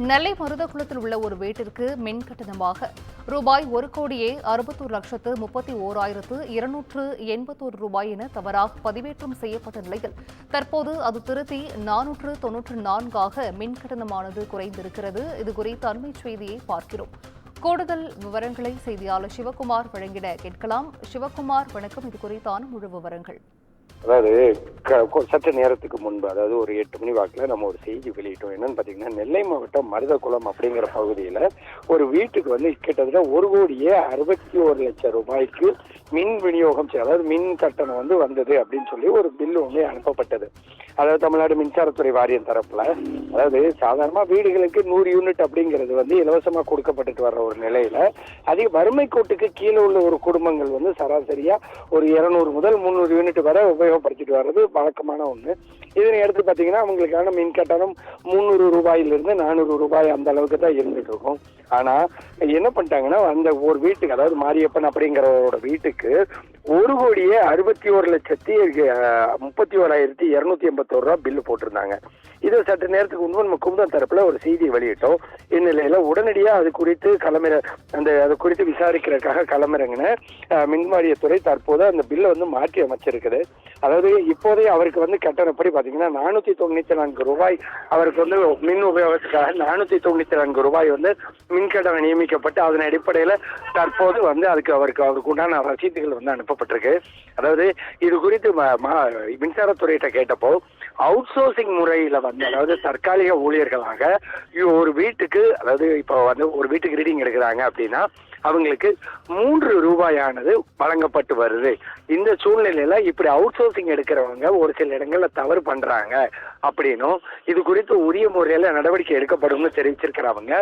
நெல்லை மருதகுளத்தில் உள்ள ஒரு வீட்டிற்கு மின் கட்டணமாக ரூபாய் 1,61,31,281 ரூபாய் என தவறாக பதிவேற்றம் செய்யப்பட்ட நிலையில் தற்போது அது திருத்தி 494 மின் கட்டணமானது குறைந்திருக்கிறது. இதுகுறித்த அண்மை செய்தியை பார்க்கிறோம். கூடுதல் விவரங்களை செய்தியாளர் சிவகுமார் வழங்கிட கேட்கலாம். சிவகுமார், வணக்கம். இது குறித்தான முழு விவரங்கள். அதாவது சற்று நேரத்துக்கு முன்பு, அதாவது ஒரு 8 மணி வாக்கில் நம்ம ஒரு செய்தி வெளியிட்டோம். என்னன்னு பாத்தீங்கன்னா, நெல்லை மாவட்டம் மருதகுளம் அப்படிங்கிற பகுதியில ஒரு வீட்டுக்கு கிட்டத்தட்ட 1,61,00,000 ரூபாய்க்கு மின் விநியோகம், அதாவது மின் கட்டணம் வந்தது அப்படின்னு சொல்லி ஒரு பில் ஒன்று அனுப்பப்பட்டது. அதாவது தமிழ்நாடு மின்சாரத்துறை வாரியம் தரப்புல, அதாவது சாதாரணமா வீடுகளுக்கு 100 யூனிட் அப்படிங்கிறது இலவசமா கொடுக்கப்பட்டு வர்ற ஒரு நிலையில அதிக வறுமை கோட்டுக்கு கீழே உள்ள ஒரு குடும்பங்கள் சராசரியா ஒரு 200 முதல் 300 யூனிட் வரை உபயோகப்படுத்திட்டு வர்றது வழக்கமான ஒண்ணு. இதனை எடுத்து பாத்தீங்கன்னா அவங்களுக்கான மின் கட்டணம் 300 ரூபாயிலிருந்து 400 ரூபாய் அந்த அளவுக்கு தான் இருந்துட்டு இருக்கும். ஆனா என்ன பண்ணிட்டாங்கன்னா, அந்த ஒரு வீட்டுக்கு, அதாவது மாரியப்பன் அப்படிங்கிறவரோட வீட்டுக்கு 1,61,31,281 ரூபாய் பில்லு போட்டிருந்தாங்க. இது சற்று நேரத்துக்கு முன்பு நம்ம குமுதம் தரப்புல ஒரு செய்தி வெளியிட்டோம். இந்நிலையில உடனடியா அது குறித்து விசாரிக்கிறதுக்காக களமிறங்கின மின்வாரியத்துறை தற்போது அந்த பில்லை மாற்றி அமைச்சிருக்குது. அதாவது இப்போதைய அவருக்கு கட்டணப்படி பாத்தீங்கன்னா 494 ரூபாய் அவருக்கு மின் உபயோகத்துக்காக 494 ரூபாய் மின் கட்டணம் நியமிக்கப்பட்டு அதன் அடிப்படையில தற்போது அவருக்கு உண்டான ரசீதுகள் அனுப்பப்பட்டிருக்கு. அதாவது இது குறித்து மின்சாரத்துறையிட்ட கேட்டப்போ, அவுட் சோர்சிங் முறையில அதாவது தற்காலிக ஊழியர்களாக ஒரு வீட்டுக்கு, அதாவது இப்போ ஒரு வீட்டுக்கு ரீடிங் எடுக்கிறாங்க அப்படின்னா அவங்களுக்கு 3 ரூபாயானது வழங்கப்பட்டு வருது. இந்த சூழ்நிலையில இப்படி அவுட் சோர்சிங் எடுக்கிறவங்க ஒரு சில இடங்கள்ல தவறு பண்றாங்க அப்படின்னும், இது குறித்து உரிய முறையில நடவடிக்கை எடுக்கப்படும்னு தெரிவிச்சிருக்கிறவங்க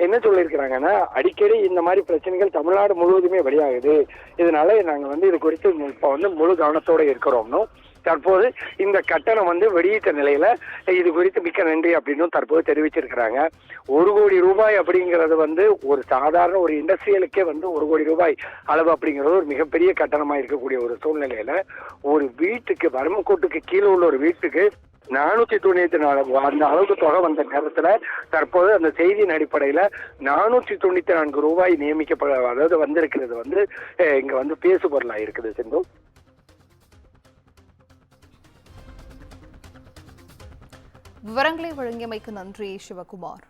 என்ன சொல்லியிருக்கிறாங்கன்னா, அடிக்கடி இந்த மாதிரி பிரச்சனைகள் தமிழ்நாடு முழுவதுமே வெளியாகுது. இதனால நாங்க இது குறித்து இப்ப முழு கவனத்தோட இருக்கிறோம்னு தற்போது இந்த கட்டணம் வெளியிட்ட நிலையில இது குறித்து மிக்க நன்றி அப்படின்னு தற்போது தெரிவிச்சிருக்கிறாங்க. 1 கோடி ரூபாய் அப்படிங்கிறது ஒரு சாதாரண ஒரு இண்டஸ்ட்ரியலுக்கே 1 கோடி ரூபாய் அளவு அப்படிங்கிறது ஒரு மிகப்பெரிய கட்டணமா இருக்கக்கூடிய ஒரு சூழ்நிலையில ஒரு வீட்டுக்கு, வறுமை கோட்டுக்கு கீழே உள்ள ஒரு வீட்டுக்கு 494 அந்த அளவுக்கு தொகை வந்த நேரத்துல தற்போது அந்த செய்தியின் அடிப்படையில 494 ரூபாய் அதாவது வந்திருக்கிறது இங்க பேசு பொருளா இருக்குது. சிந்து, விவரங்களை வழங்கியமைக்கு நன்றி சிவகுமார்.